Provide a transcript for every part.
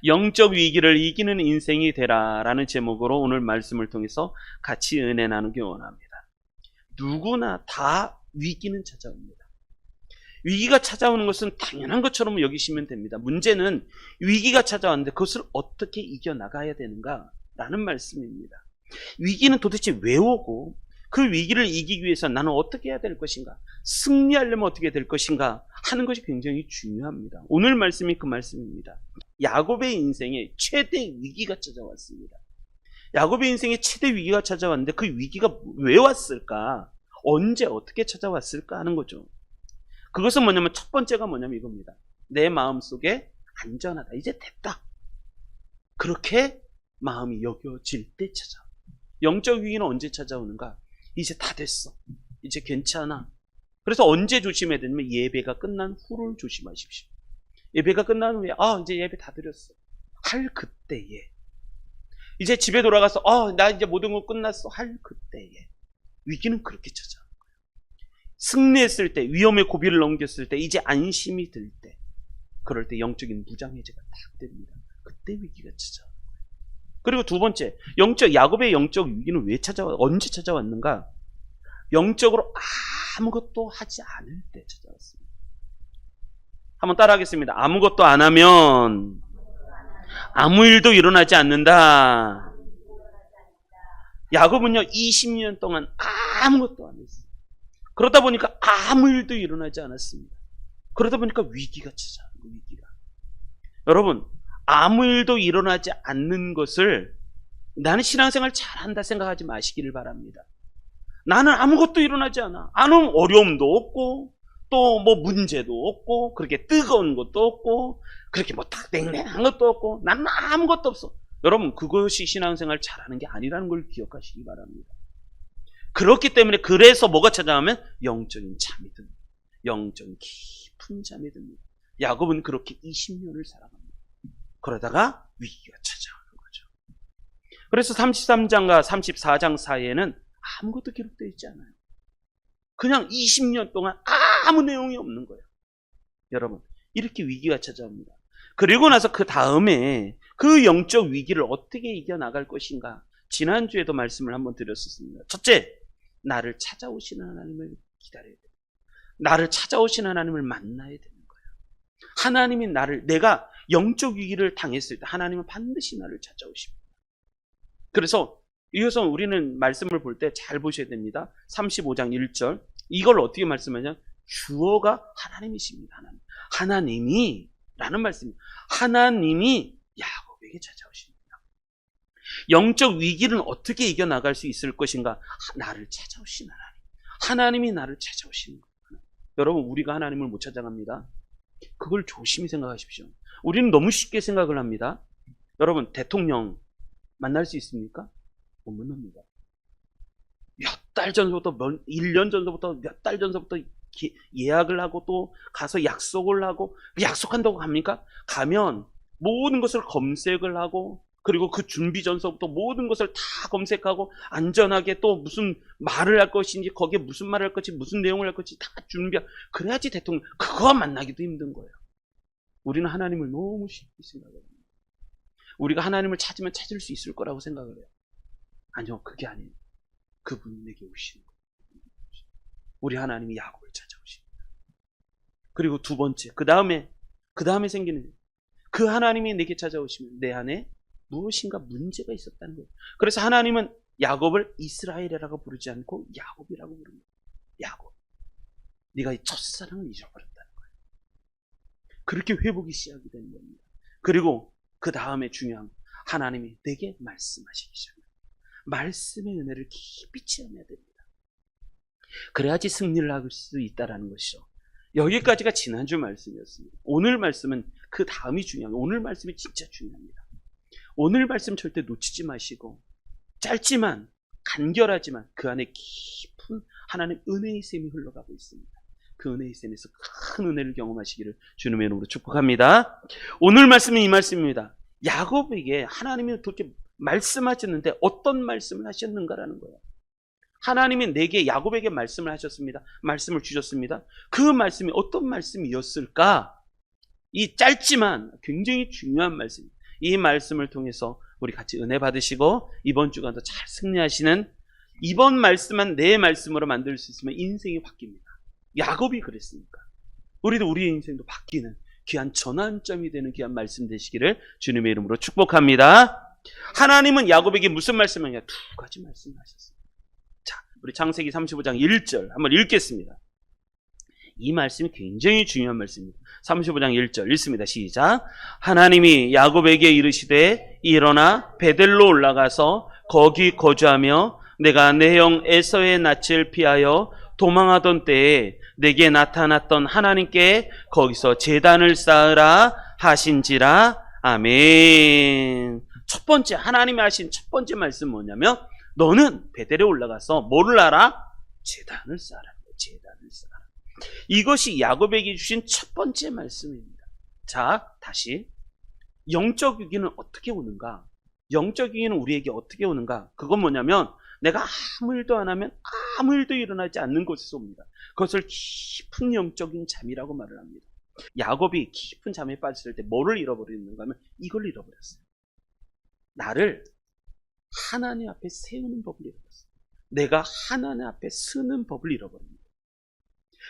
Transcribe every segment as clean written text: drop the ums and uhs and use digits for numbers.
영적 위기를 이기는 인생이 되라라는 제목으로 오늘 말씀을 통해서 같이 은혜 나누기 원합니다. 누구나 다 위기는 찾아옵니다. 위기가 찾아오는 것은 당연한 것처럼 여기시면 됩니다. 문제는 위기가 찾아왔는데 그것을 어떻게 이겨나가야 되는가라는 말씀입니다. 위기는 도대체 왜 오고 그 위기를 이기기 위해서 나는 어떻게 해야 될 것인가, 승리하려면 어떻게 될 것인가 하는 것이 굉장히 중요합니다. 오늘 말씀이 그 말씀입니다. 야곱의 인생에 최대 위기가 찾아왔습니다. 야곱의 인생에 최대 위기가 찾아왔는데 그 위기가 왜 왔을까, 언제 어떻게 찾아왔을까 하는 거죠. 그것은 뭐냐면 첫 번째가 뭐냐면 이겁니다. 내 마음속에 안전하다, 이제 됐다, 그렇게 마음이 여겨질 때 찾아와. 영적 위기는 언제 찾아오는가? 이제 다 됐어, 이제 괜찮아. 그래서 언제 조심해야 되냐면 예배가 끝난 후를 조심하십시오. 예배가 끝난 후에 이제 예배 다 드렸어 할 그때에, 이제 집에 돌아가서 나 이제 모든 거 끝났어 할 그때에 위기는 그렇게 찾아와요. 승리했을 때, 위험의 고비를 넘겼을 때, 이제 안심이 들 때, 그럴 때 영적인 무장해제가 딱 됩니다. 그때 위기가 찾아와요. 그리고 두 번째, 야곱의 영적 위기는 왜 언제 찾아왔는가? 영적으로 아무것도 하지 않을 때 찾아왔습니다. 한번 따라하겠습니다. 아무것도 안 하면 아무 일도 일어나지 않는다. 야곱은요 20년 동안 아무것도 안 했어요. 그러다 보니까 아무 일도 일어나지 않았습니다. 그러다 보니까 위기가 찾아와요. 위기가. 여러분, 아무 일도 일어나지 않는 것을 나는 신앙생활 잘한다 생각하지 마시기를 바랍니다. 나는 아무것도 일어나지 않아. 나는 어려움도 없고 또 뭐 문제도 없고 그렇게 뜨거운 것도 없고 그렇게 뭐 딱 냉랭한 것도 없고 나는 아무것도 없어. 여러분, 그것이 신앙생활 잘하는 게 아니라는 걸 기억하시기 바랍니다. 그렇기 때문에 그래서 뭐가 찾아오면 영적인 잠이 듭니다. 영적인 깊은 잠이 듭니다. 야곱은 그렇게 20년을 살아갑니다. 그러다가 위기가 찾아오는 거죠. 그래서 33장과 34장 사이에는 아무것도 기록되어 있지 않아요. 그냥 20년 동안 아무 내용이 없는 거예요. 여러분, 이렇게 위기가 찾아옵니다. 그리고 나서 그 다음에 그 영적 위기를 어떻게 이겨나갈 것인가, 지난주에도 말씀을 한번 드렸었습니다. 첫째, 나를 찾아오시는 하나님을 기다려야 돼요. 나를 찾아오시는 하나님을 만나야 되는 거예요. 하나님이 내가 영적 위기를 당했을 때 하나님은 반드시 나를 찾아오십니다. 그래서 이것은 우리는 말씀을 볼 때 잘 보셔야 됩니다. 35장 1절, 이걸 어떻게 말씀하냐면 주어가 하나님이십니다. 하나님이 라는 말씀입니다. 하나님이 야곱에게 찾아오십니다. 영적 위기는 어떻게 이겨나갈 수 있을 것인가? 나를 찾아오신 하나님, 하나님이 나를 찾아오시는 거예요. 여러분, 우리가 하나님을 못 찾아갑니다. 그걸 조심히 생각하십시오. 우리는 너무 쉽게 생각을 합니다. 여러분, 대통령 만날 수 있습니까? 못 만납니다. 몇 달 전서부터, 1년 전서부터, 몇 달 전서부터 예약을 하고 또 가서 약속을 하고, 약속한다고 합니까? 가면 모든 것을 검색을 하고, 그리고 그 준비 전서부터 모든 것을 다 검색하고, 안전하게 또 무슨 말을 할 것인지, 거기에 무슨 말을 할 것인지, 무슨 내용을 할 것인지 다 준비하고, 그래야지 대통령, 그거 만나기도 힘든 거예요. 우리는 하나님을 너무 쉽게 생각을 합니다. 우리가 하나님을 찾으면 찾을 수 있을 거라고 생각을 해요. 아니요, 그게 아니에요. 그분이 내게 오시는 거예요. 우리 하나님이 야곱을 찾아오십니다. 그리고 두 번째, 그 다음에 생기는, 그 하나님이 내게 찾아오시면 내 안에 무엇인가 문제가 있었다는 거예요. 그래서 하나님은 야곱을 이스라엘이라고 부르지 않고 야곱이라고 부릅니다. 야곱, 네가 이 첫사랑을 잊어버렸다는 거예요. 그렇게 회복이 시작이 되는 겁니다. 그리고 그 다음에 중요한, 하나님이 내게 말씀하시기 시작합니다. 말씀의 은혜를 깊이 체험해야 됩니다. 그래야지 승리를 할 수 있다는 것이죠. 여기까지가 지난주 말씀이었습니다. 오늘 말씀은 그 다음이 중요합니다. 오늘 말씀이 진짜 중요합니다. 오늘 말씀 절대 놓치지 마시고, 짧지만 간결하지만 그 안에 깊은 하나님의 은혜의 샘이 흘러가고 있습니다. 그 은혜의 샘에서 큰 은혜를 경험하시기를 주님의 이름으로 축복합니다. 오늘 말씀은 이 말씀입니다. 야곱에게 하나님이 도대체 말씀하셨는데 어떤 말씀을 하셨는가라는 거예요. 하나님이 야곱에게 말씀을 하셨습니다. 말씀을 주셨습니다. 그 말씀이 어떤 말씀이었을까? 이 짧지만 굉장히 중요한 말씀. 이 말씀을 통해서 우리 같이 은혜 받으시고 이번 주간도 잘 승리하시는, 이번 말씀만 내 말씀으로 만들 수 있으면 인생이 바뀝니다. 야곱이 그랬으니까 우리도 우리의 인생도 바뀌는 귀한 전환점이 되는 귀한 말씀 되시기를 주님의 이름으로 축복합니다. 하나님은 야곱에게 무슨 말씀을 하냐? 두 가지 말씀을 하셨습니다. 자, 우리 창세기 35장 1절 한번 읽겠습니다. 이 말씀이 굉장히 중요한 말씀입니다. 35장 1절 읽습니다. 시작. 하나님이 야곱에게 이르시되 일어나 베델로 올라가서 거기 거주하며 내가 내 형 에서의 낯을 피하여 도망하던 때에 내게 나타났던 하나님께 거기서 제단을 쌓으라 하신지라. 아멘. 첫 번째, 하나님이 하신 첫 번째 말씀 뭐냐면, 너는 베델에 올라가서 뭐를 하라? 제단을 쌓아라. 제단을 쌓아라. 이것이 야곱에게 주신 첫 번째 말씀입니다. 자, 다시 영적 위기는 어떻게 오는가? 영적 위기는 우리에게 어떻게 오는가? 그건 뭐냐면, 내가 아무 일도 안 하면 아무 일도 일어나지 않는 곳에서 옵니다. 그것을 깊은 영적인 잠이라고 말을 합니다. 야곱이 깊은 잠에 빠졌을 때 뭐를 잃어버리는가 하면 이걸 잃어버렸어요. 나를 하나님 앞에 세우는 법을 잃어버렸어요. 내가 하나님 앞에 서는 법을 잃어버립니다.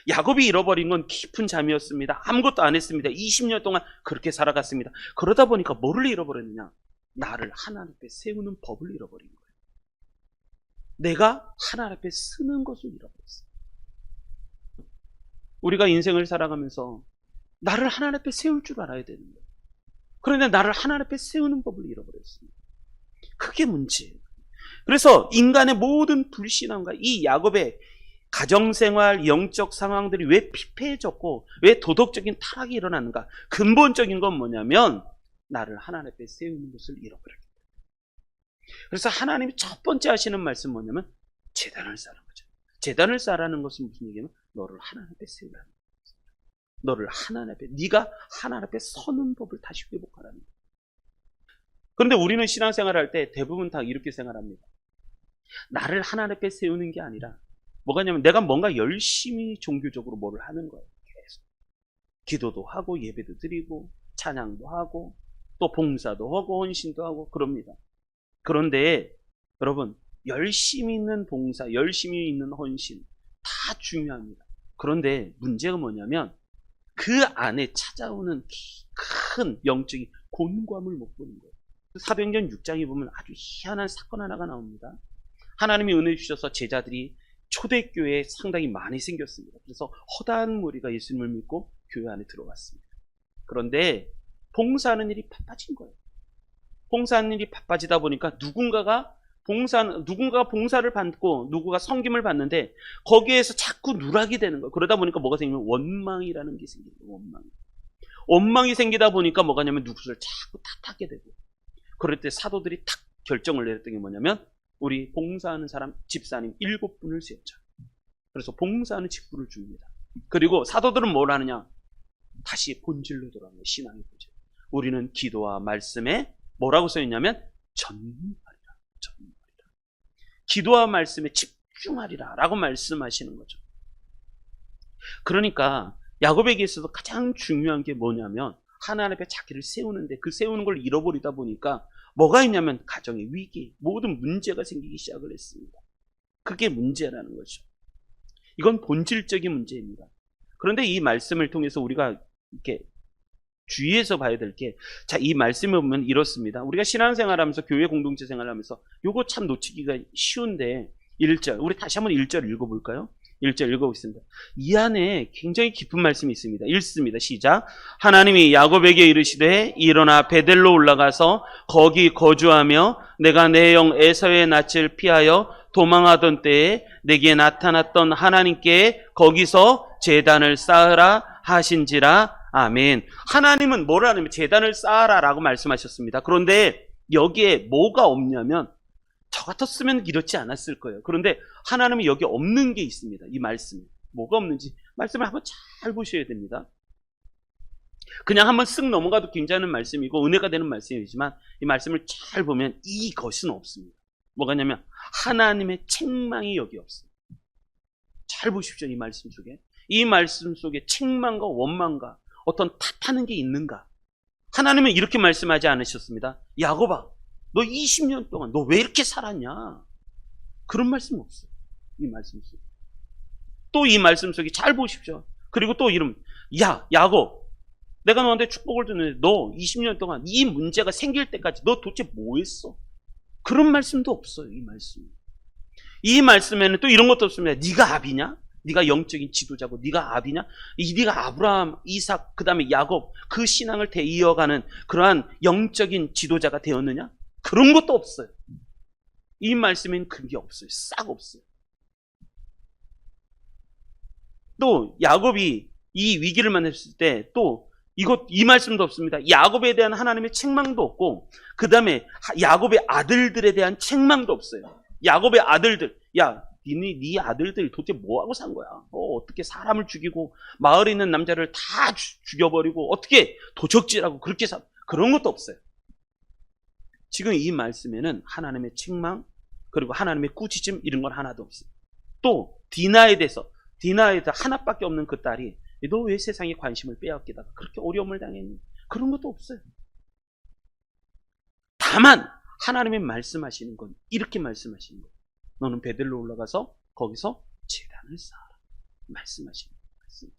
야곱이 잃어버린 건 깊은 잠이었습니다. 아무것도 안 했습니다. 20년 동안 그렇게 살아갔습니다. 그러다 보니까 뭐를 잃어버렸느냐? 나를 하나님 앞에 세우는 법을 잃어버린 거예요. 내가 하나님 앞에 서는 것을 잃어버렸어요. 우리가 인생을 살아가면서 나를 하나님 앞에 세울 줄 알아야 되는 거예요. 그런데 나를 하나님 앞에 세우는 법을 잃어버렸습니다. 그게 문제예요. 그래서 인간의 모든 불신앙과 이 야곱의 가정생활, 영적 상황들이 왜 피폐해졌고 왜 도덕적인 타락이 일어나는가? 근본적인 건 뭐냐면 나를 하나님 앞에 세우는 것을 잃어버렸기 때문에. 그래서 하나님이 첫 번째 하시는 말씀 뭐냐면 제단을 쌓는 거죠. 제단을 쌓라는 것은 무슨 얘기냐면 너를 하나님 앞에 세우라는 거예요. 너를 하나님 앞에, 네가 하나님 앞에 서는 법을 다시 회복하라는 거예요. 그런데 우리는 신앙생활을 할 때 대부분 다 이렇게 생활합니다. 나를 하나님 앞에 세우는 게 아니라 뭐가냐면 내가 뭔가 열심히 종교적으로 뭐를 하는 거예요. 계속 기도도 하고 예배도 드리고 찬양도 하고 또 봉사도 하고 헌신도 하고 그럽니다. 그런데 여러분, 열심히 있는 봉사, 열심히 있는 헌신 다 중요합니다. 그런데 문제가 뭐냐면 그 안에 찾아오는 큰 영적인 곤감을 못 보는 거예요. 사도행전 6장에 보면 아주 희한한 사건 하나가 나옵니다. 하나님이 은혜 주셔서 제자들이 초대교회에 상당히 많이 생겼습니다. 그래서 허다한 무리가 예수님을 믿고 교회 안에 들어왔습니다. 그런데 봉사하는 일이 바빠진 거예요. 봉사하는 일이 바빠지다 보니까 누군가가 봉사를 받고 누구가 섬김을 받는데 거기에서 자꾸 누락이 되는 거예요. 그러다 보니까 뭐가 생기면 원망이라는 게 생기는 거예요. 원망이 생기다 보니까 뭐가 냐면 누구를 자꾸 탓하게 되고, 그럴 때 사도들이 탁 결정을 내렸던 게 뭐냐면 우리 봉사하는 사람 집사님 7분을 세웠죠. 그래서 봉사하는 직분을 줍니다. 그리고 사도들은 뭘 하느냐? 다시 본질로 돌아가는 신앙의 본질. 우리는 기도와 말씀에 뭐라고 써있냐면 전무하리라. 기도와 말씀에 집중하리라 라고 말씀하시는 거죠. 그러니까 야곱에게 있어서 가장 중요한 게 뭐냐면 하나님 앞에 자기를 세우는데 그 세우는 걸 잃어버리다 보니까 뭐가 있냐면 가정의 위기, 모든 문제가 생기기 시작을 했습니다. 그게 문제라는 거죠. 이건 본질적인 문제입니다. 그런데 이 말씀을 통해서 우리가 이렇게 주의해서 봐야 될 게, 자, 이 말씀을 보면 이렇습니다. 우리가 신앙생활 하면서 교회 공동체 생활 하면서 요거 참 놓치기가 쉬운데 1절, 우리 다시 한번 1절 읽어볼까요? 1절 읽어보겠습니다. 이 안에 굉장히 깊은 말씀이 있습니다. 읽습니다. 시작. 하나님이 야곱에게 이르시되 일어나 베델로 올라가서 거기 거주하며 내가 내 형 에서의 낯을 피하여 도망하던 때에 내게 나타났던 하나님께 거기서 제단을 쌓으라 하신지라. 아멘. 하나님은 뭐라 하냐면 제단을 쌓아라 라고 말씀하셨습니다. 그런데 여기에 뭐가 없냐면 저 같았으면 이렇지 않았을 거예요. 그런데 하나님은 여기 없는 게 있습니다. 이 말씀에. 뭐가 없는지 말씀을 한번 잘 보셔야 됩니다. 그냥 한번 쓱 넘어가도 괜찮은 말씀이고 은혜가 되는 말씀이지만 이 말씀을 잘 보면 이것은 없습니다. 뭐가냐면 하나님의 책망이 여기 없습니다. 잘 보십시오. 이 말씀 속에. 이 말씀 속에 책망과 원망과 어떤 탓하는 게 있는가? 하나님은 이렇게 말씀하지 않으셨습니다. 야곱아, 너 20년 동안 너 왜 이렇게 살았냐? 그런 말씀 없어요. 이 말씀 속에. 또 이 말씀 속에 잘 보십시오. 그리고 또 이름, 야, 야곱, 내가 너한테 축복을 주는데 너 20년 동안 이 문제가 생길 때까지 너 도대체 뭐 했어? 그런 말씀도 없어요. 이 말씀. 이 말씀에는 또 이런 것도 없습니다. 네가 아비냐? 네가 영적인 지도자고 네가 아비냐? 네가 아브라함, 이삭, 그 다음에 야곱 그 신앙을 이어가는 그러한 영적인 지도자가 되었느냐? 그런 것도 없어요. 이 말씀에는 그런 게 없어요. 싹 없어요. 또 야곱이 이 위기를 만났을 때 또 이 말씀도 없습니다. 야곱에 대한 하나님의 책망도 없고 그 다음에 야곱의 아들들에 대한 책망도 없어요. 야곱의 아들들, 야, 네 아들들 도대체 뭐하고 산 거야? 어떻게 사람을 죽이고 마을에 있는 남자를 다 죽여버리고 어떻게 도적질하고 그렇게 그런 것도 없어요. 지금 이 말씀에는 하나님의 책망 그리고 하나님의 꾸짖음 이런 건 하나도 없어요. 또 디나에 대해서 하나밖에 없는 그 딸이 너 왜 세상에 관심을 빼앗기다가 그렇게 어려움을 당했니? 그런 것도 없어요. 다만 하나님이 말씀하시는 건 이렇게 말씀하시는 거예요. 너는 베들로 올라가서 거기서 제단을 쌓아라. 말씀하시는 거예요.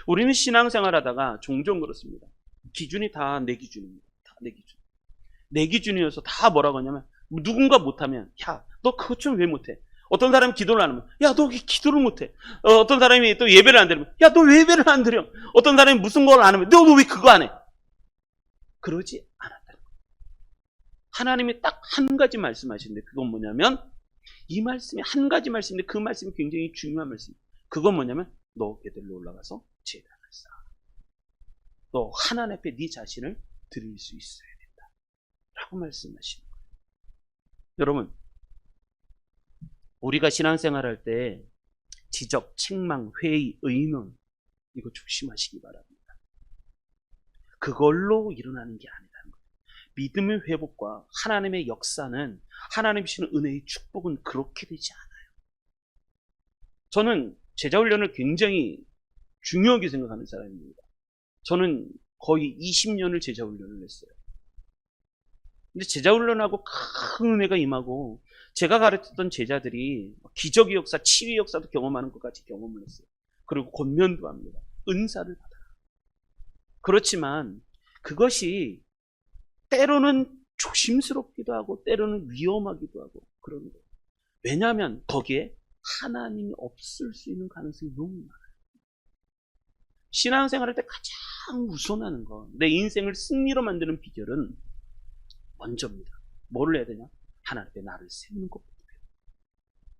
우리는 신앙생활하다가 종종 그렇습니다. 기준이 다 내 기준입니다. 다 내 기준. 내 기준이어서 다 뭐라고 하냐면 누군가 못하면 야, 너 그것 좀 왜 못해? 어떤 사람이 기도를 안 하면 야, 너 기도를 못해. 어떤 사람이 또 예배를 안 드리면 야, 너 왜 예배를 안 드려? 어떤 사람이 무슨 걸 안 하면 너 왜 그거 안 해? 그러지 않았다는 거예요. 하나님이 딱 한 가지 말씀하시는데 그건 뭐냐면 이 말씀이 한 가지 말씀인데 그 말씀이 굉장히 중요한 말씀이에요. 그건 뭐냐면 너 베들로 올라가서 제단을 쌓아. 너 하나님 앞에 네 자신을 드릴 수 있어야 된다. 라고 말씀하시는 거예요. 여러분, 우리가 신앙생활할 때 지적, 책망, 회의, 의논 이거 조심하시기 바랍니다. 그걸로 일어나는 게 아니라는 거예요. 믿음의 회복과 하나님의 역사는 하나님 주시는 은혜의 축복은 그렇게 되지 않아요. 저는 제자훈련을 굉장히 중요하게 생각하는 사람입니다. 저는 거의 20년을 제자훈련을 했어요. 근데 제자훈련하고 큰 은혜가 임하고 제가 가르쳤던 제자들이 기적의 역사, 치유의 역사도 경험하는 것 같이 경험을 했어요. 그리고 권면도 합니다. 은사를 받아라. 그렇지만 그것이 때로는 조심스럽기도 하고 때로는 위험하기도 하고 그런 거예요. 왜냐하면 거기에 하나님이 없을 수 있는 가능성이 너무 많아요. 신앙생활할 때 가장 우선하는 거, 내 인생을 승리로 만드는 비결은 먼저입니다. 뭐를 해야 되냐? 하나님 앞에 나를 세우는 것부터 해요.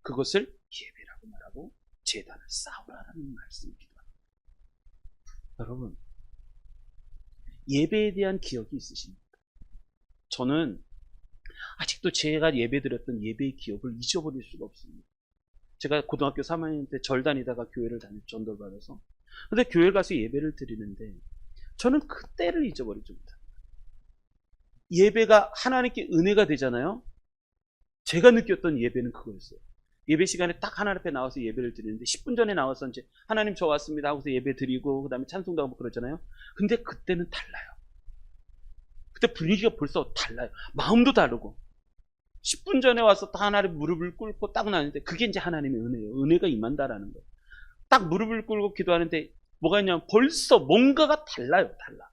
그것을 예배라고 말하고 제단을 쌓으라는 말씀이기도 합니다. 여러분, 예배에 대한 기억이 있으십니까? 저는 아직도 제가 예배드렸던 예배의 기억을 잊어버릴 수가 없습니다. 제가 고등학교 3학년 때 절 다니다가 교회를 전도를 받아서 근데 교회 가서 예배를 드리는데 저는 그때를 잊어버리지 못합니다. 예배가 하나님께 은혜가 되잖아요. 제가 느꼈던 예배는 그거였어요. 예배 시간에 딱 하나님 앞에 나와서 예배를 드리는데 10분 전에 나와서 이제 하나님 저 왔습니다 하고서 예배 드리고 그 다음에 찬송도 하고 그러잖아요. 근데 그때는 달라요. 그때 분위기가 벌써 달라요. 마음도 다르고 10분 전에 와서 딱 하나님 무릎을 꿇고 딱 나는데 그게 이제 하나님의 은혜예요. 은혜가 임한다라는 거예요. 딱 무릎을 꿇고 기도하는데 뭐가 있냐면 벌써 뭔가가 달라요. 달라.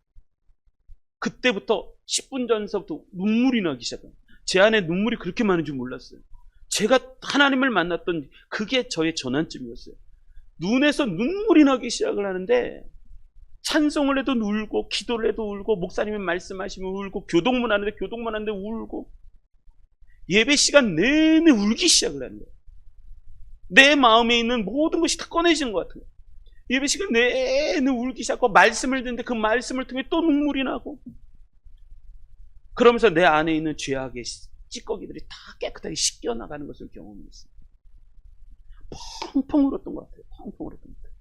그때부터 10분 전서부터 눈물이 나기 시작해요. 제 안에 눈물이 그렇게 많은 줄 몰랐어요. 제가 하나님을 만났던 그게 저의 전환점이었어요. 눈에서 눈물이 나기 시작을 하는데 찬송을 해도 울고 기도를 해도 울고 목사님이 말씀하시면 울고 교동문 하는데 울고 예배 시간 내내 울기 시작을 하는 거예요. 내 마음에 있는 모든 것이 다 꺼내지는 것 같아요. 예배 시간 내내 울기 시작하고 말씀을 듣는데 그 말씀을 통해 또 눈물이 나고 그러면서 내 안에 있는 죄악의 찌꺼기들이 다 깨끗하게 씻겨나가는 것을 경험했어요. 펑펑 울었던 것 같아요. 펑펑 울었던 것 같아요.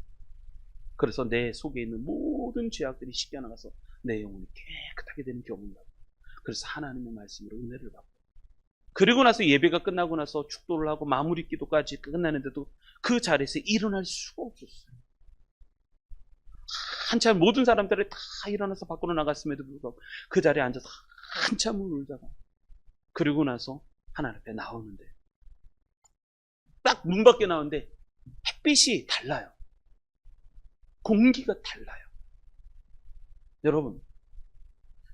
그래서 내 속에 있는 모든 죄악들이 씻겨나가서 내 영혼이 깨끗하게 되는 경험을 하고 그래서 하나님의 말씀으로 은혜를 받고 그리고 나서 예배가 끝나고 나서 축도를 하고 마무리 기도까지 끝나는데도 그 자리에서 일어날 수가 없었어요. 한참 모든 사람들이 다 일어나서 밖으로 나갔음에도 불구하고 그 자리에 앉아서 한참을 울다가 그리고 나서 하나님 앞에 나오는데 딱 문 밖에 나오는데 햇빛이 달라요. 공기가 달라요. 여러분,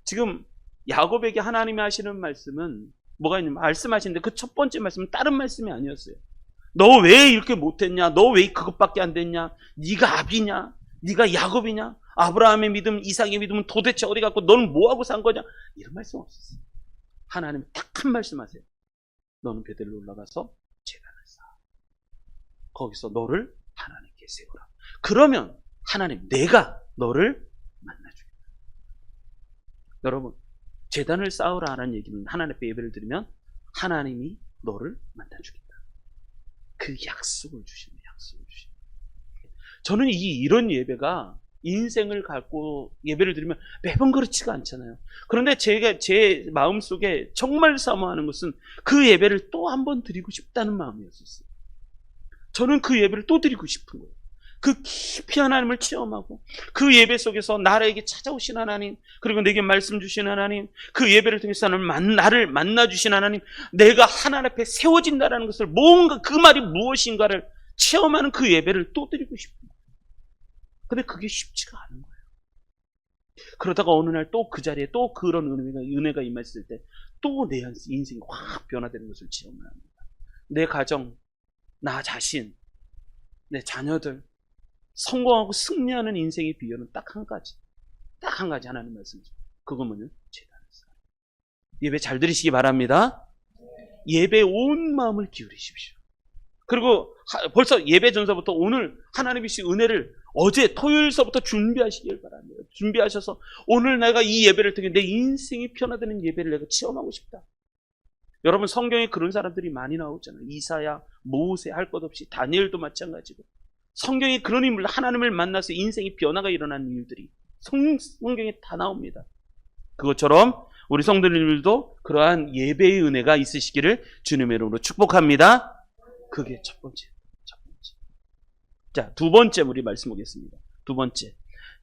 지금 야곱에게 하나님이 하시는 말씀은 뭐가 있냐면 말씀하시는데 그 첫 번째 말씀은 다른 말씀이 아니었어요. 너 왜 이렇게 못했냐? 너 왜 그것밖에 안 됐냐? 네가 아비냐? 네가 야곱이냐? 아브라함의 믿음, 이삭의 믿음은 도대체 어디 갔고 너는 뭐하고 산 거냐? 이런 말씀 없었어요. 하나님은 딱 한 말씀 하세요. 너는 베델로 올라가서 제단을 쌓아. 거기서 너를 하나님께 세우라. 그러면 하나님, 내가 너를 만나주겠다. 여러분, 제단을 쌓으라 하는 얘기는 하나님 앞에 예배를 드리면 하나님이 너를 만나주겠다. 그 약속을 주시는 약속을 주시는. 저는 이런 예배가 인생을 갖고 예배를 드리면 매번 그렇지가 않잖아요. 그런데 제 마음속에 정말 사모하는 것은 그 예배를 또 한 번 드리고 싶다는 마음이었었어요. 저는 그 예배를 또 드리고 싶은 거예요. 그 깊이 하나님을 체험하고 그 예배 속에서 나에게 찾아오신 하나님, 그리고 내게 말씀 주신 하나님, 그 예배를 통해서 나를 만나주신 하나님, 내가 하나님 앞에 세워진다는 것을, 뭔가 그 말이 무엇인가를 체험하는 그 예배를 또 드리고 싶은 거예요. 근데 그게 쉽지가 않은 거예요. 그러다가 어느 날 또 그 자리에 또 그런 은혜가 임했을 때 또 내 인생이 확 변화되는 것을 체험을 합니다. 내 가정, 나 자신, 내 자녀들, 성공하고 승리하는 인생의 비결은 딱 한 가지. 딱 한 가지 하나님 말씀이죠. 그건 뭐냐? 제단을 쌓아. 예배 잘 들으시기 바랍니다. 예배에 온 마음을 기울이십시오. 그리고 벌써 예배 전서부터 오늘 하나님이 주신 은혜를 어제 토요일서부터 준비하시길 바랍니다. 준비하셔서 오늘 내가 이 예배를 통해 내 인생이 변화되는 예배를 내가 체험하고 싶다. 여러분, 성경에 그런 사람들이 많이 나오잖아요. 이사야, 모세 할 것 없이, 다니엘도 마찬가지고. 성경에 그런 인물, 하나님을 만나서 인생의 변화가 일어나는 일들이 성경에 다 나옵니다. 그것처럼 우리 성도님들도 그러한 예배의 은혜가 있으시기를 주님의 이름으로 축복합니다. 그게 첫 번째. 자, 두 번째 우리 말씀 보겠습니다. 두 번째.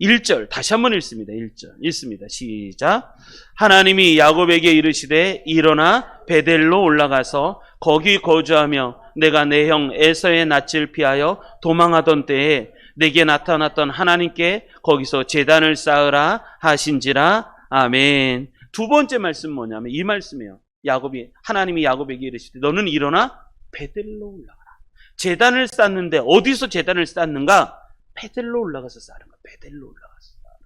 1절 다시 한번 읽습니다. 1절 읽습니다. 시작. 하나님이 야곱에게 이르시되 일어나 베델로 올라가서 거기 거주하며 내가 내 형 에서의 낯을 피하여 도망하던 때에 내게 나타났던 하나님께 거기서 제단을 쌓으라 하신지라. 아멘. 두 번째 말씀 뭐냐면 이 말씀이에요. 하나님이 야곱에게 이르시되 너는 일어나 베델로 올라가라. 제단을 쌓는데 어디서 제단을 쌓는가? 베델로 올라가서 쌓는 거야. 베델로 올라가서 쌓는.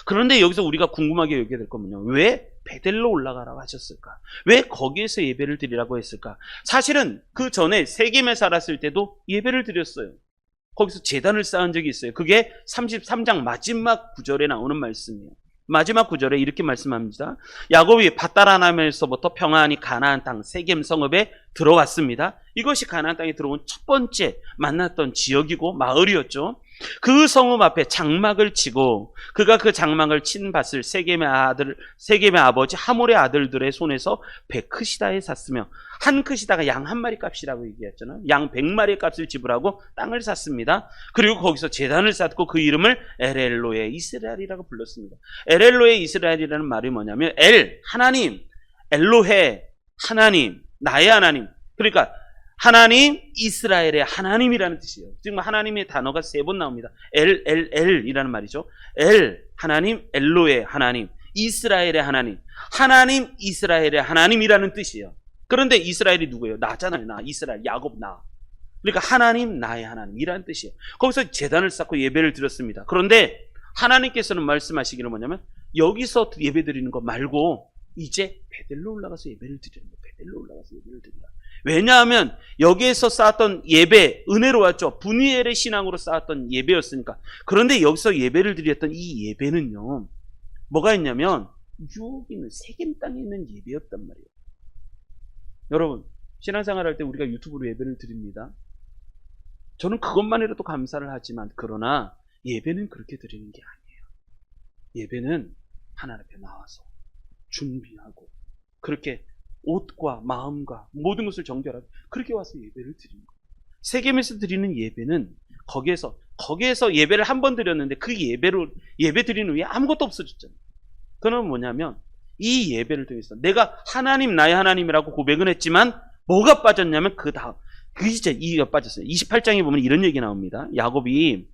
그런데 여기서 우리가 궁금하게 여기게 될 거면요. 왜 베델로 올라가라고 하셨을까? 왜 거기에서 예배를 드리라고 했을까? 사실은 그 전에 세겜에 살았을 때도 예배를 드렸어요. 거기서 제단을 쌓은 적이 있어요. 그게 33장 마지막 구절에 나오는 말씀이에요. 마지막 구절에 이렇게 말씀합니다. 야곱이 밧다라남에서부터 평안히 가나안 땅 세겜 성읍에 들어갔습니다. 이것이 가나안 땅에 들어온 첫 번째 만났던 지역이고 마을이었죠. 그 성읍 앞에 장막을 치고 그가 그 장막을 친 밭을 세겜의 아버지 하몰의 아들들의 손에서 100크시다에 샀으며 한 크시다가 양 한 마리 값이라고 얘기했잖아요. 양 100마리 값을 지불하고 땅을 샀습니다. 그리고 거기서 제단을 쌓고 그 이름을 엘엘로의 이스라엘이라고 불렀습니다. 엘엘로의 이스라엘이라는 말이 뭐냐면 하나님, 엘로헤 하나님, 나의 하나님. 그러니까 하나님, 이스라엘의 하나님이라는 뜻이에요. 지금 하나님의 단어가 3번 나옵니다. 엘이라는 말이죠. 하나님, 엘로의 하나님, 이스라엘의 하나님, 하나님, 이스라엘의 하나님이라는 뜻이에요. 그런데 이스라엘이 누구예요? 나잖아요. 나, 이스라엘, 야곱, 나. 그러니까 하나님, 나의 하나님이라는 뜻이에요. 거기서 제단을 쌓고 예배를 드렸습니다. 그런데 하나님께서는 말씀하시기를 뭐냐면 여기서 예배 드리는 거 말고 이제 베델로 올라가서 예배를 드리는 거. 베델로 올라가서 예배를 드리라. 왜냐하면 여기에서 쌓았던 예배, 은혜로웠죠. 분이엘의 신앙으로 쌓았던 예배였으니까. 그런데 여기서 예배를 드렸던 이 예배는요, 뭐가 있냐면 여기 있는 세겜 땅에 있는 예배였단 말이에요. 여러분, 신앙생활 할 때 우리가 유튜브로 예배를 드립니다. 저는 그것만이라도 감사를 하지만 그러나 예배는 그렇게 드리는 게 아니에요. 예배는 하나님 앞에 나와서 준비하고 그렇게 옷과 마음과 모든 것을 정결하고 그렇게 와서 예배를 드리는 거예요. 세겜에서 드리는 예배는 거기에서 예배를 한 번 드렸는데 그 예배 드리는 후에 아무것도 없어졌잖아요. 그건 뭐냐면 이 예배를 통해서 내가 하나님 나의 하나님이라고 고백은 했지만 뭐가 빠졌냐면 그 다음 이제 이가 빠졌어요. 28장에 보면 이런 얘기 나옵니다. 야곱이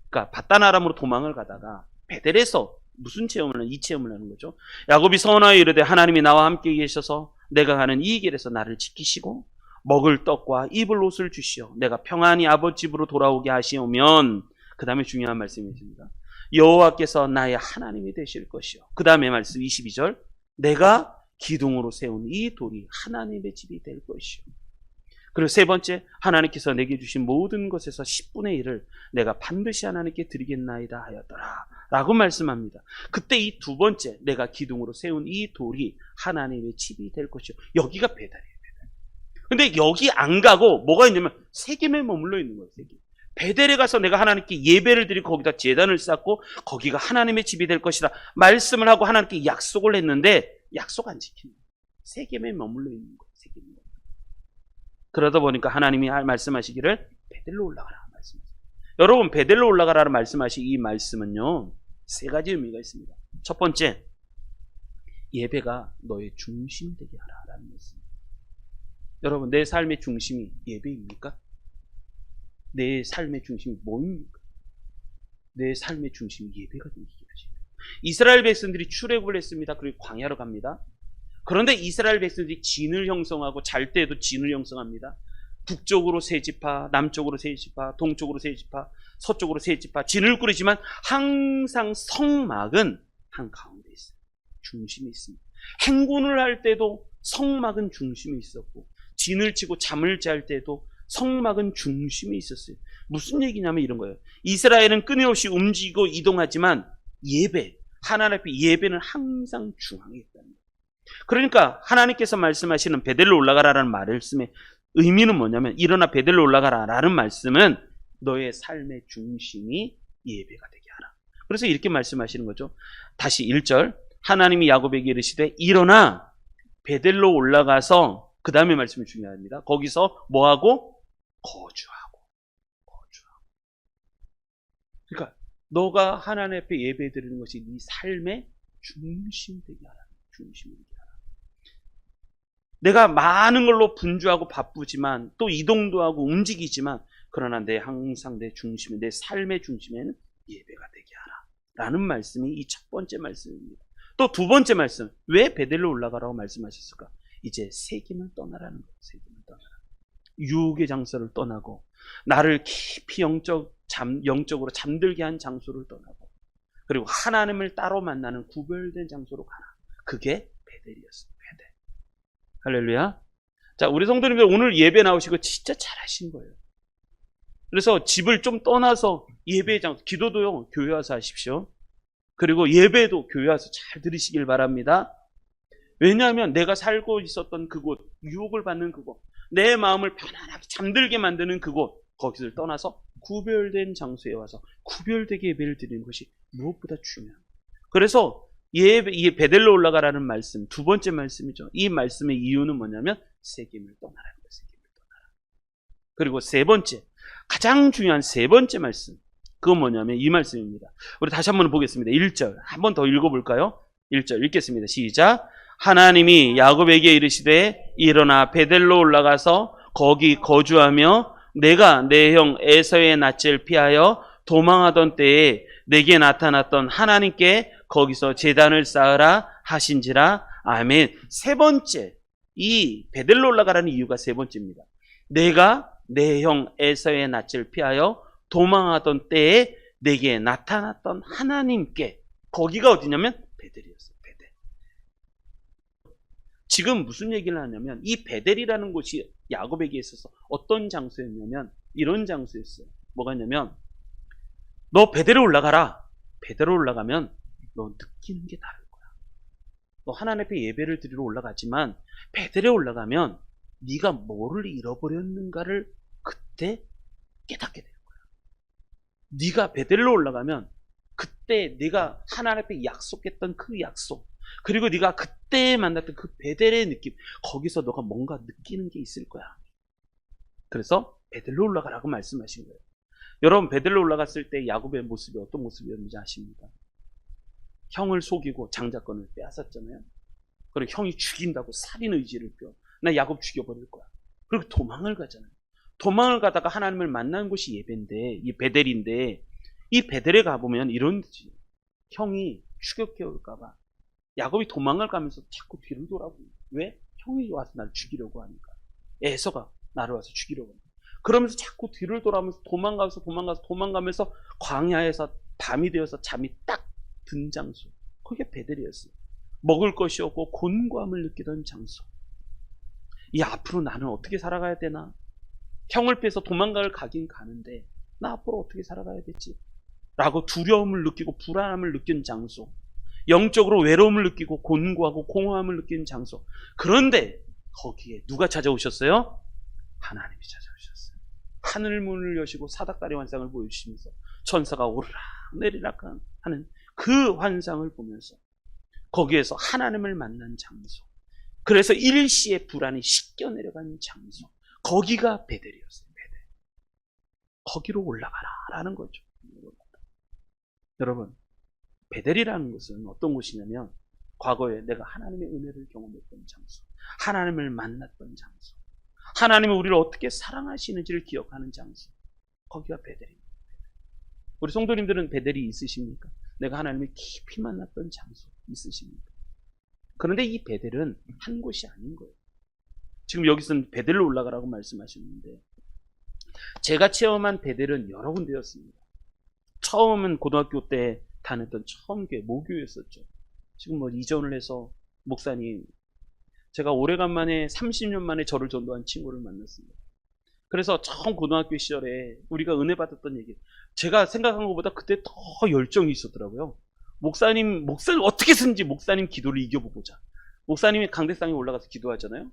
그러니까 바단 아람으로 도망을 가다가 베델에서 무슨 체험을 하는 이 체험을 하는 거죠. 야곱이 선하여 이르되 하나님이 나와 함께 계셔서 내가 가는 이 길에서 나를 지키시고 먹을 떡과 입을 옷을 주시어 내가 평안히 아버지 집으로 돌아오게 하시오면 그 다음에 중요한 말씀이 있습니다. 여호와께서 나의 하나님이 되실 것이요. 그 다음에 말씀 22절 내가 기둥으로 세운 이 돌이 하나님의 집이 될 것이요. 그리고 세 번째 하나님께서 내게 주신 모든 것에서 10분의 1을 내가 반드시 하나님께 드리겠나이다 하였더라 라고 말씀합니다. 그때 이 두 번째 내가 기둥으로 세운 이 돌이 하나님의 집이 될 것이요. 여기가 베델이에요. 근데 여기 안 가고 뭐가 있냐면 세겜에 머물러 있는 거예요. 세겜. 베델에 가서 내가 하나님께 예배를 드리고 거기다 제단을 쌓고 거기가 하나님의 집이 될 것이다 말씀을 하고 하나님께 약속을 했는데 약속 안 지키는 거예요. 세겜에 머물러 있는 거예요. 세겜에. 그러다 보니까 하나님이 말씀하시기를 베델로 올라가라 말씀하세요. 여러분 베델로 올라가라는 말씀하신 이 말씀은요 세 가지 의미가 있습니다. 첫 번째 예배가 너의 중심이 되게 하라라는 말씀입니다. 여러분 내 삶의 중심이 예배입니까? 내 삶의 중심이 뭐입니까? 내 삶의 중심이 예배가 되게 하십니다. 이스라엘 백성들이 출애굽을 했습니다. 그리고 광야로 갑니다. 그런데 이스라엘 백성들이 진을 형성하고 잘 때에도 진을 형성합니다. 북쪽으로 세 지파, 남쪽으로 세 지파, 동쪽으로 세 지파, 서쪽으로 세 지파 진을 꾸리지만 항상 성막은 한가운데 있어요. 중심이 있습니다. 행군을 할 때도 성막은 중심이 있었고 진을 치고 잠을 잘 때도 성막은 중심이 있었어요. 무슨 얘기냐면 이런 거예요. 이스라엘은 끊임없이 움직이고 이동하지만 하나님 앞에 예배는 항상 중앙에 있다는 거예요. 그러니까 하나님께서 말씀하시는 베델로 올라가라라는 말씀의 의미는 뭐냐면 일어나 베델로 올라가라라는 말씀은 너의 삶의 중심이 예배가 되게 하라. 그래서 이렇게 말씀하시는 거죠. 다시 1절 하나님이 야곱에게 이르시되 일어나 베델로 올라가서 그 다음에 말씀이 중요합니다. 거기서 뭐하고? 거주하고. 그러니까 너가 하나님 앞에 예배 드리는 것이 네 삶의 중심이 되게 하라. 중심이 되게 하라. 내가 많은 걸로 분주하고 바쁘지만 또 이동도 하고 움직이지만 그러나 항상 내 중심에 내 삶의 중심에는 예배가 되게 하라 라는 말씀이 이 첫 번째 말씀입니다. 또 두 번째 말씀 왜 베델로 올라가라고 말씀하셨을까? 이제 세겜을 떠나라는 거예요. 세겜을 떠나라. 유혹의 장소를 떠나고 나를 깊이 영적으로 잠들게 한 장소를 떠나고 그리고 하나님을 따로 만나는 구별된 장소로 가라. 그게 베델이었어요. 베델. 할렐루야. 자, 우리 성도님들 오늘 예배 나오시고 진짜 잘하신 거예요. 그래서 집을 좀 떠나서 예배의 장소, 기도도요 교회 와서 하십시오. 그리고 예배도 교회 와서 잘 들으시길 바랍니다. 왜냐하면 내가 살고 있었던 그곳, 유혹을 받는 그곳, 내 마음을 편안하게 잠들게 만드는 그곳, 거기를 떠나서 구별된 장소에 와서 구별되게 예배를 드리는 것이 무엇보다 중요합니다. 그래서 이 베델로 올라가라는 말씀, 두 번째 말씀이죠. 이 말씀의 이유는 뭐냐면 세겜을 떠나라는 거예요. 세겜을 떠나라. 그리고 세 번째, 가장 중요한 세 번째 말씀, 그건 뭐냐면 이 말씀입니다. 우리 다시 한번 보겠습니다. 1절 한 번 더 읽어볼까요? 1절 읽겠습니다. 시작. 하나님이 야곱에게 이르시되 일어나 베델로 올라가서 거기 거주하며 내가 내 형 에서의 낯을 피하여 도망하던 때에 내게 나타났던 하나님께 거기서 제단을 쌓으라 하신지라. 아멘. 세 번째, 이 베델로 올라가라는 이유가 세 번째입니다. 내가 내 형 에서의 낯을 피하여 도망하던 때에 내게 나타났던 하나님께, 거기가 어디냐면 베델이었어요. 베델. 지금 무슨 얘기를 하냐면 이 베델이라는 곳이 야곱에게 있어서 어떤 장소였냐면 이런 장소였어요. 뭐가 있냐면 너 베델에 올라가라. 베델에 올라가면 너 느끼는 게 다를 거야. 너 하나님 앞에 예배를 드리러 올라가지만 베델에 올라가면 네가 뭐를 잃어버렸는가를 그때 깨닫게 될 거야. 네가 베델로 올라가면 그때 네가 하나님 앞에 약속했던 그 약속, 그리고 네가 그때 만났던 그 베델의 느낌, 거기서 너가 뭔가 느끼는 게 있을 거야. 그래서 베델로 올라가라고 말씀하신 거예요. 여러분 베델로 올라갔을 때 야곱의 모습이 어떤 모습이었는지 아십니까? 형을 속이고 장자권을 빼앗았잖아요. 그리고 형이 죽인다고 살인 의지를 펴. 나 야곱 죽여버릴 거야. 그리고 도망을 가잖아요. 도망을 가다가 하나님을 만난 곳이 예배인데, 이 베델인데, 이 베델에 가보면 이런 뜻이에요. 형이 추격해 올까봐 야곱이 도망을 가면서 자꾸 뒤를 돌아보고. 왜? 형이 와서 나를 죽이려고 하니까. 에서가 나를 와서 죽이려고 하니까. 그러면서 자꾸 뒤를 돌아보면서 도망가면서 광야에서 밤이 되어서 잠이 딱 든 장소. 그게 베델이었어요. 먹을 것이 없고 곤고함을 느끼던 장소. 이 앞으로 나는 어떻게 살아가야 되나? 형을 피해서 도망갈 가긴 가는데 나 앞으로 어떻게 살아가야 되지? 라고 두려움을 느끼고 불안함을 느낀 장소. 영적으로 외로움을 느끼고 곤고하고 공허함을 느낀 장소. 그런데 거기에 누가 찾아오셨어요? 하나님이 찾아오셨어요. 하늘 문을 여시고 사닥다리 환상을 보여주시면서 천사가 오르락 내리락 하는 그 환상을 보면서 거기에서 하나님을 만난 장소. 그래서 일시의 불안이 씻겨 내려간 장소. 거기가 베델이었어요. 베델. 거기로 올라가라 라는 거죠. 여러분, 베델이라는 것은 어떤 곳이냐면 과거에 내가 하나님의 은혜를 경험했던 장소, 하나님을 만났던 장소, 하나님이 우리를 어떻게 사랑하시는지를 기억하는 장소. 거기가 베델입니다. 우리 성도님들은 베델이 있으십니까? 내가 하나님을 깊이 만났던 장소 있으십니까? 그런데 이 베델은 한 곳이 아닌 거예요. 지금 여기서는 베델로 올라가라고 말씀하셨는데 제가 체험한 베델은 여러 군데였습니다. 처음은 고등학교 때 다녔던 처음 교회 모교였었죠. 지금 뭐 이전을 해서 목사님, 제가 오래간만에 30년 만에 저를 전도한 친구를 만났습니다. 그래서 처음 고등학교 시절에 우리가 은혜 받았던 얘기, 제가 생각한 것보다 그때 더 열정이 있었더라고요. 목사님 어떻게든지 목사님 기도를 이겨보고자. 목사님이 강대상에 올라가서 기도하잖아요.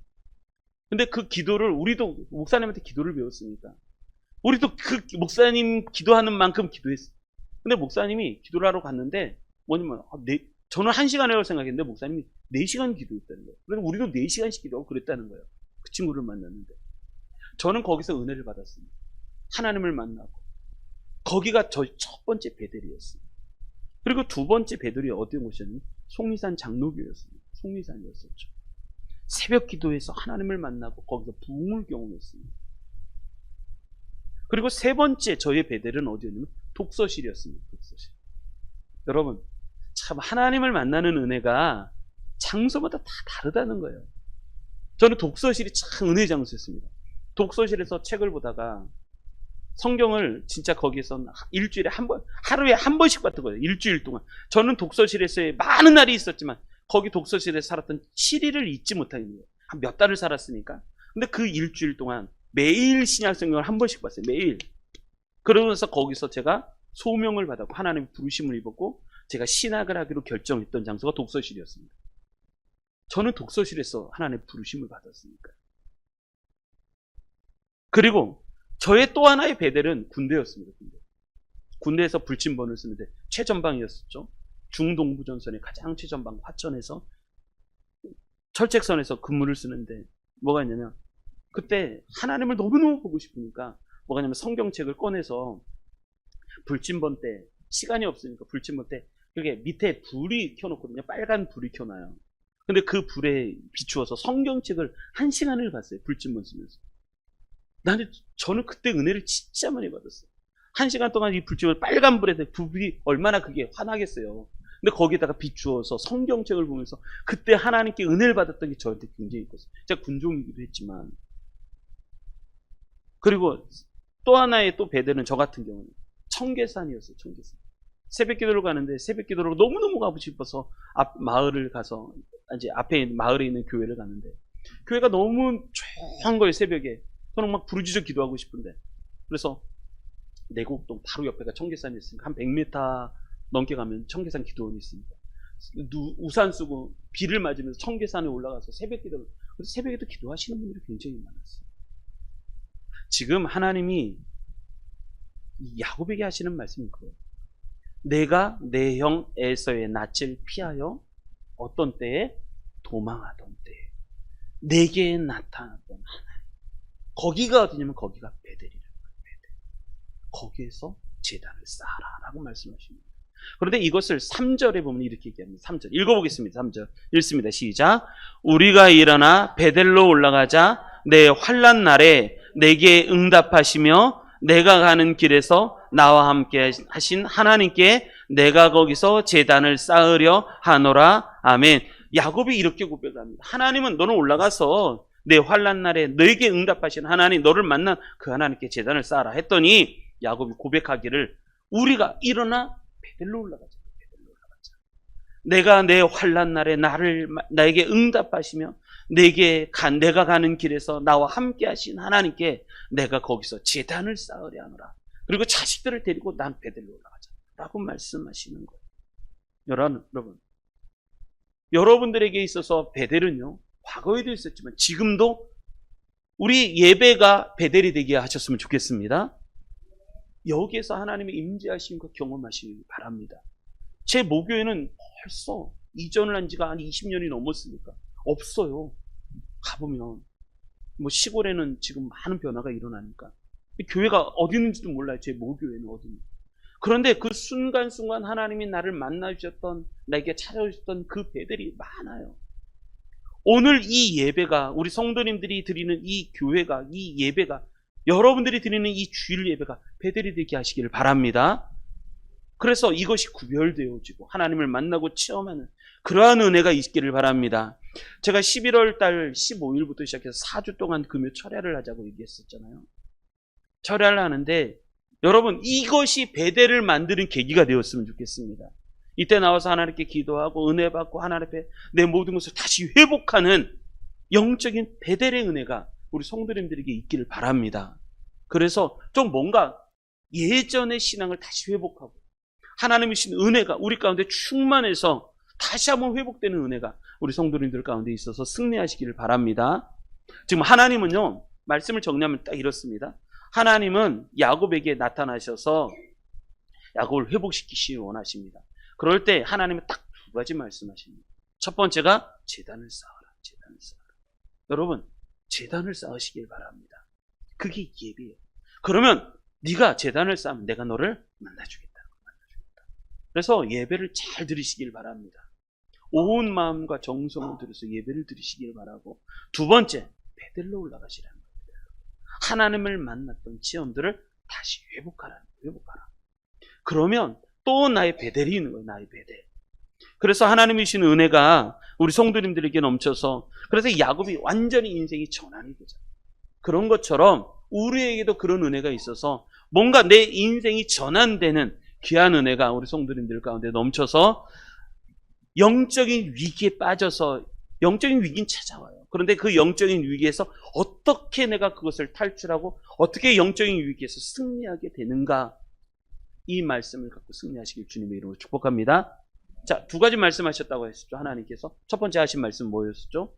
근데 그 기도를 우리도 목사님한테 기도를 배웠으니까 우리도 그 목사님 기도하는 만큼 기도했어요. 근데 목사님이 기도를 하러 갔는데 뭐냐면 저는 1시간이라고 생각했는데 목사님이 4시간 기도했다는 거예요. 그래서 우리도 4시간씩 기도하고 그랬다는 거예요. 그 친구를 만났는데 저는 거기서 은혜를 받았습니다. 하나님을 만나고 거기가 저희 첫 번째 베델이었어요. 그리고 두 번째 베델이 어떤 곳이었냐면 속리산 장로교였습니다. 속리산이었었죠. 새벽 기도에서 하나님을 만나고 거기서 부흥을 경험했습니다. 그리고 세 번째 저의 베델은 어디였냐면 독서실이었습니다. 독서실. 여러분, 참 하나님을 만나는 은혜가 장소마다 다 다르다는 거예요. 저는 독서실이 참 은혜 장소였습니다. 독서실에서 책을 보다가 성경을 진짜 거기에서 일주일에 한 번, 하루에 한 번씩 봤던 거예요. 일주일 동안. 저는 독서실에서의 많은 날이 있었지만 거기 독서실에 살았던 7일을 잊지 못하는 거예요. 한 몇 달을 살았으니까. 근데 그 일주일 동안 매일 신약 성경을 한 번씩 봤어요. 매일. 그러면서 거기서 제가 소명을 받았고 하나님의 부르심을 입었고 제가 신학을 하기로 결정했던 장소가 독서실이었습니다. 저는 독서실에서 하나님의 부르심을 받았으니까. 그리고 저의 또 하나의 베델은 군대였습니다. 군대에서 불침번을 쓰는데 최전방이었었죠. 중동부전선의 가장 최전방 화천에서 철책선에서 근무를 쓰는데 뭐가 있냐면 그때 하나님을 너무너무 보고 싶으니까 뭐가 있냐면 성경책을 꺼내서 불침번 때 시간이 없으니까 불침번 때 그게 밑에 불이 켜놓거든요. 빨간 불이 켜놔요. 근데 그 불에 비추어서 성경책을 1시간을 봤어요. 불침번 쓰면서. 저는 그때 은혜를 진짜 많이 받았어요. 1시간 동안 이 불침번 빨간 불에 불이 얼마나 그게 환하겠어요. 근데 거기에다가 비추어서 성경책을 보면서 그때 하나님께 은혜를 받았던 게 저한테 굉장히 컸어요. 제가 군종이기도 했지만. 그리고 또 하나의 또 베델은 저 같은 경우는 청계산이었어요. 청계산. 새벽 기도를 가는데 새벽 기도를 너무너무 가고 싶어서 앞 마을을 가서 이제 앞에 마을에 있는 교회를 가는데 교회가 너무 조용한 거예요. 새벽에. 저는 막 부르짖어 기도하고 싶은데 그래서 내곡동 바로 옆에가 청계산이 있으니까 한 100m 넘게 가면 청계산 기도원이 있습니다. 우산 쓰고 비를 맞으면서 청계산에 올라가서 새벽 기도를. 그래서 새벽에도 기도하시는 분들이 굉장히 많았어요. 지금 하나님이 야곱에게 하시는 말씀이 그거예요. 내가 내 형 에서의 낯을 피하여 어떤 때에 도망하던 때에 내게 나타났던 하나님. 거기가 어디냐면 거기가 베델이라는 거예요. 베델. 거기에서 제단을 쌓아라라고 말씀하십니다. 그런데 이것을 3절에 보면 이렇게 얘기합니다. 3절 읽어보겠습니다. 3절 읽습니다. 시작. 우리가 일어나 베델로 올라가자 내 환난 날에 내게 응답하시며 내가 가는 길에서 나와 함께 하신 하나님께 내가 거기서 제단을 쌓으려 하노라. 아멘. 야곱이 이렇게 고백합니다. 하나님은 너는 올라가서 내 환난 날에 너에게 응답하신 하나님, 너를 만난 그 하나님께 제단을 쌓아라 했더니 야곱이 고백하기를 우리가 일어나 베델로 올라가자. 베델로 올라가자. 내가 내 환난 날에 나에게 응답하시며 내가 가는 길에서 나와 함께 하신 하나님께 내가 거기서 제단을 쌓으려 하노라. 그리고 자식들을 데리고 난 베델로 올라가자 라고 말씀하시는 거예요. 여러분, 여러분들에게 있어서 베델은요, 과거에도 있었지만 지금도 우리 예배가 베델이 되게 하셨으면 좋겠습니다. 여기에서 하나님의 임재하심과 경험하시기 바랍니다. 제 모교회는 벌써 이전을 한 지가 한 20년이 넘었으니까 없어요. 가보면 뭐 시골에는 지금 많은 변화가 일어나니까 교회가 어디 있는지도 몰라요. 제 모교회는 어디 있는지. 그런데 그 순간순간 하나님이 나를 만나주셨던, 나에게 찾아오셨던 그 베델이 많아요. 오늘 이 예배가, 우리 성도님들이 드리는 이 교회가, 이 예배가, 여러분들이 드리는 이 주일 예배가 베델이 되게 하시기를 바랍니다. 그래서 이것이 구별되어지고 하나님을 만나고 체험하는 그러한 은혜가 있기를 바랍니다. 제가 11월 달 15일부터 시작해서 4주 동안 금요 철야를 하자고 얘기했었잖아요. 철야를 하는데 여러분, 이것이 베델을 만드는 계기가 되었으면 좋겠습니다. 이때 나와서 하나님께 기도하고 은혜 받고 하나님 앞에 내 모든 것을 다시 회복하는 영적인 베델의 은혜가 우리 성도님들에게 있기를 바랍니다. 그래서 좀 뭔가 예전의 신앙을 다시 회복하고 하나님의 신 은혜가 우리 가운데 충만해서 다시 한번 회복되는 은혜가 우리 성도님들 가운데 있어서 승리하시기를 바랍니다. 지금 하나님은요, 말씀을 정리하면 딱 이렇습니다. 하나님은 야곱에게 나타나셔서 야곱을 회복시키시기 원하십니다. 그럴 때 하나님은 딱 두 가지 말씀하십니다. 첫 번째가 제단을 쌓아라. 제단을 쌓아라. 여러분, 제단을 쌓으시길 바랍니다. 그게 예배예요. 그러면 네가 제단을 쌓으면 내가 너를 만나주겠다. 그래서 예배를 잘 드리시길 바랍니다. 온 마음과 정성을 들여서 예배를 드리시길 바라고, 두 번째, 베델로 올라가시라는 거예요. 하나님을 만났던 체험들을 다시 회복하라. 그러면 또 나의 베델이 있는 거예요. 나의 베델. 그래서 하나님이 주신 은혜가 우리 성도님들에게 넘쳐서, 그래서 야곱이 완전히 인생이 전환이 되잖아요. 그런 것처럼 우리에게도 그런 은혜가 있어서 뭔가 내 인생이 전환되는 귀한 은혜가 우리 성도님들 가운데 넘쳐서 영적인 위기에 빠져서, 영적인 위기는 찾아와요. 그런데 그 영적인 위기에서 어떻게 내가 그것을 탈출하고 어떻게 영적인 위기에서 승리하게 되는가, 이 말씀을 갖고 승리하시길 주님의 이름으로 축복합니다. 자, 두 가지 말씀하셨다고 했었죠. 하나님께서 첫 번째 하신 말씀 뭐였었죠?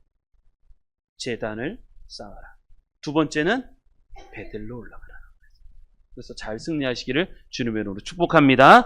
제단을 쌓아라. 두 번째는 베델로 올라가라. 그래서 잘 승리하시기를 주님의 이름으로 축복합니다.